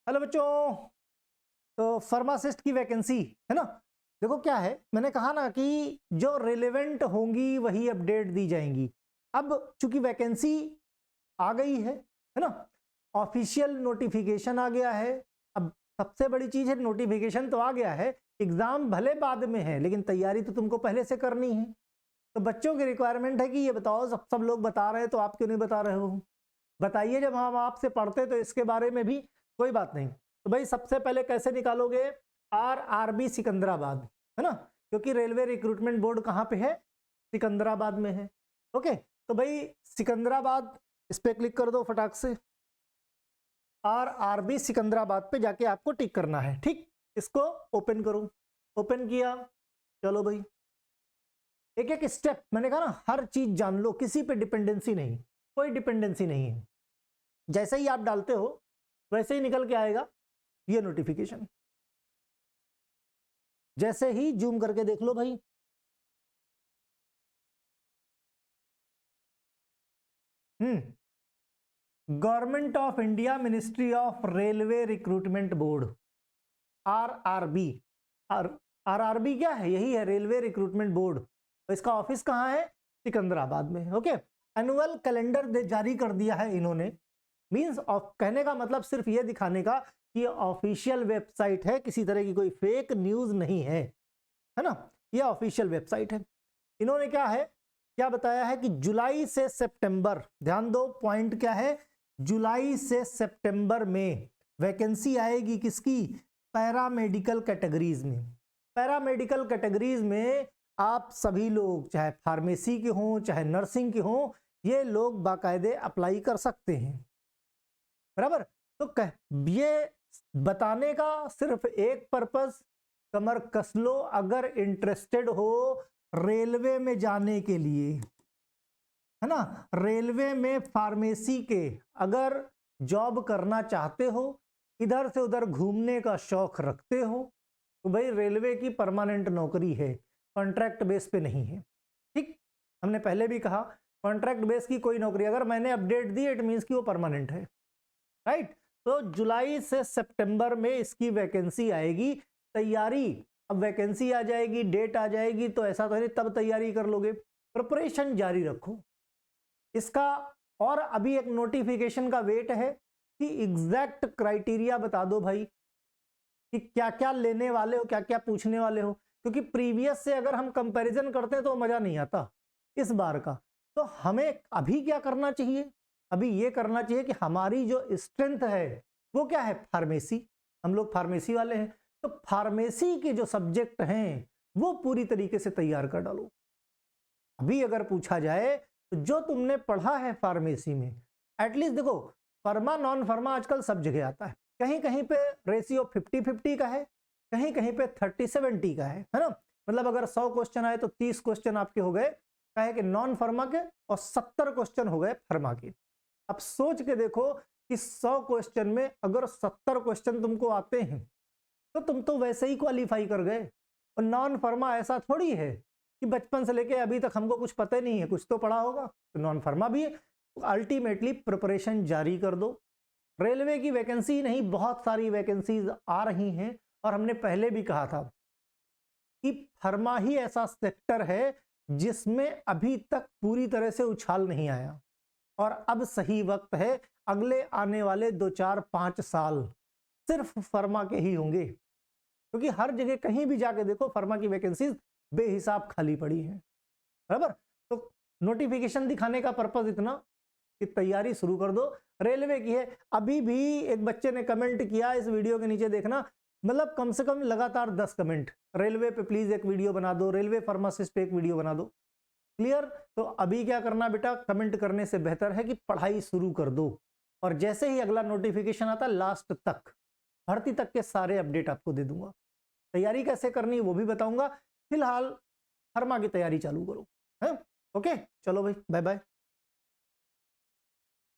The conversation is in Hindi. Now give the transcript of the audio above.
हेलो बच्चों, तो फार्मासिस्ट की वैकेंसी है ना। देखो क्या है, मैंने कहा ना कि जो रिलेवेंट होंगी वही अपडेट दी जाएंगी। अब चूंकि वैकेंसी आ गई है ना, ऑफिशियल नोटिफिकेशन आ गया है। अब सबसे बड़ी चीज है, नोटिफिकेशन तो आ गया है, एग्जाम भले बाद में है लेकिन तैयारी तो तुमको पहले से करनी है। तो बच्चों की रिक्वायरमेंट है कि ये बताओ, सब लोग बता रहे हैं तो आप क्यों नहीं बता रहे हो? बताइए, जब हम आपसे पढ़ते तो इसके बारे में भी कोई बात नहीं। तो भाई सबसे पहले कैसे निकालोगे? RRB सिकंदराबाद, है ना, क्योंकि रेलवे रिक्रूटमेंट बोर्ड कहाँ पे है? सिकंदराबाद में है। ओके, तो भाई सिकंदराबाद इस पे क्लिक कर दो फटाक से। RRB सिकंदराबाद पे जाके आपको टिक करना है। ठीक, इसको ओपन करो। ओपन किया, चलो भाई एक एक स्टेप, मैंने कहा ना हर चीज जान लो, किसी पे डिपेंडेंसी नहीं, कोई डिपेंडेंसी नहीं है। जैसे ही आप डालते हो वैसे ही निकल के आएगा ये नोटिफिकेशन। जैसे ही जूम करके देख लो भाई, government of India, ministry of railway recruitment board, RRB। RRB क्या है? यही है, रेलवे रिक्रूटमेंट बोर्ड। तो इसका ऑफिस कहाँ है? सिकंदराबाद में। ओके, एनुअल कैलेंडर जारी कर दिया है इन्होंने। मींस कहने का मतलब सिर्फ ये दिखाने का कि ये ऑफिशियल वेबसाइट है, किसी तरह की कोई फेक न्यूज नहीं है ना, ये ऑफिशियल वेबसाइट है। इन्होंने क्या है, क्या बताया है कि जुलाई से सितंबर, ध्यान दो पॉइंट क्या है, जुलाई से सितंबर में वैकेंसी आएगी किसकी? पैरामेडिकल कैटेगरीज में। पैरामेडिकल कैटेगरीज में आप सभी लोग, चाहे फार्मेसी के हों चाहे नर्सिंग के हों, ये लोग बाकायदे अप्लाई कर सकते हैं, बराबर। तो ये बताने का सिर्फ एक पर्पस, कमर कस लो अगर इंटरेस्टेड हो रेलवे में जाने के लिए, है ना। रेलवे में फार्मेसी के अगर जॉब करना चाहते हो, इधर से उधर घूमने का शौक रखते हो, तो भाई रेलवे की परमानेंट नौकरी है, कॉन्ट्रैक्ट बेस पे नहीं है। ठीक, हमने पहले भी कहा कॉन्ट्रैक्ट बेस की कोई नौकरी अगर मैंने अपडेट दी इट मींस कि वो परमानेंट है, राइट। तो जुलाई से सितंबर में इसकी वैकेंसी आएगी। तैयारी, अब वैकेंसी आ जाएगी, डेट आ जाएगी, तो ऐसा तो नहीं तब तैयारी कर लोगे, प्रिपरेशन जारी रखो इसका। और अभी एक नोटिफिकेशन का वेट है कि एग्जैक्ट क्राइटेरिया बता दो भाई कि क्या क्या लेने वाले हो, क्या क्या पूछने वाले हो, क्योंकि प्रीवियस से अगर हम कंपैरिजन करते हैं तो मजा नहीं आता इस बार का। तो हमें अभी क्या करना चाहिए? अभी ये करना चाहिए कि हमारी जो स्ट्रेंथ है वो क्या है? फार्मेसी। हम लोग फार्मेसी वाले हैं, तो फार्मेसी के जो सब्जेक्ट हैं वो पूरी तरीके से तैयार कर डालो। अभी अगर पूछा जाए तो जो तुमने पढ़ा है फार्मेसी में, एटलीस्ट देखो फर्मा नॉन फर्मा आजकल सब जगह आता है, कहीं कहीं पे रेशियो 50-50 का है, कहीं कहीं पे 30-70 का है ना। मतलब अगर 100 क्वेश्चन आए तो 30 क्वेश्चन आपके हो गए कहे कि नॉन फर्मा के और 70 क्वेश्चन हो गए फर्मा के। अब सोच के देखो कि 100 क्वेश्चन में अगर 70 क्वेश्चन तुमको आते हैं तो तुम तो वैसे ही क्वालिफाई कर गए। और नॉन फर्मा ऐसा थोड़ी है कि बचपन से लेके अभी तक हमको कुछ पता ही नहीं है, कुछ तो पढ़ा होगा। तो नॉन फर्मा भी अल्टीमेटली प्रिपरेशन जारी कर दो। रेलवे की वैकेंसी नहीं, बहुत सारी वैकेंसीज आ रही हैं, और हमने पहले भी कहा था कि फर्मा ही ऐसा सेक्टर है जिसमें अभी तक पूरी तरह से उछाल नहीं आया, और अब सही वक्त है। अगले आने वाले 2-4-5 साल सिर्फ फर्मा के ही होंगे, क्योंकि हर जगह कहीं भी जाके देखो फर्मा की वैकेंसीज बेहिसाब खाली पड़ी है, बराबर। तो नोटिफिकेशन दिखाने का पर्पस इतना कि तैयारी शुरू कर दो। रेलवे की है। अभी भी एक बच्चे ने कमेंट किया इस वीडियो के नीचे, देखना, मतलब कम से कम लगातार 10 कमेंट, रेलवे पे प्लीज एक वीडियो बना दो, रेलवे फार्मासिस्ट पे एक वीडियो बना दो। क्लियर? तो अभी क्या करना बेटा, कमेंट करने से बेहतर है कि पढ़ाई शुरू कर दो, और जैसे ही अगला नोटिफिकेशन आता लास्ट तक, भर्ती तक के सारे अपडेट आपको दे दूंगा। तैयारी कैसे करनी वो भी बताऊंगा। फिलहाल फर्मा की तैयारी चालू करो, है। ओके, चलो भाई, बाय बाय।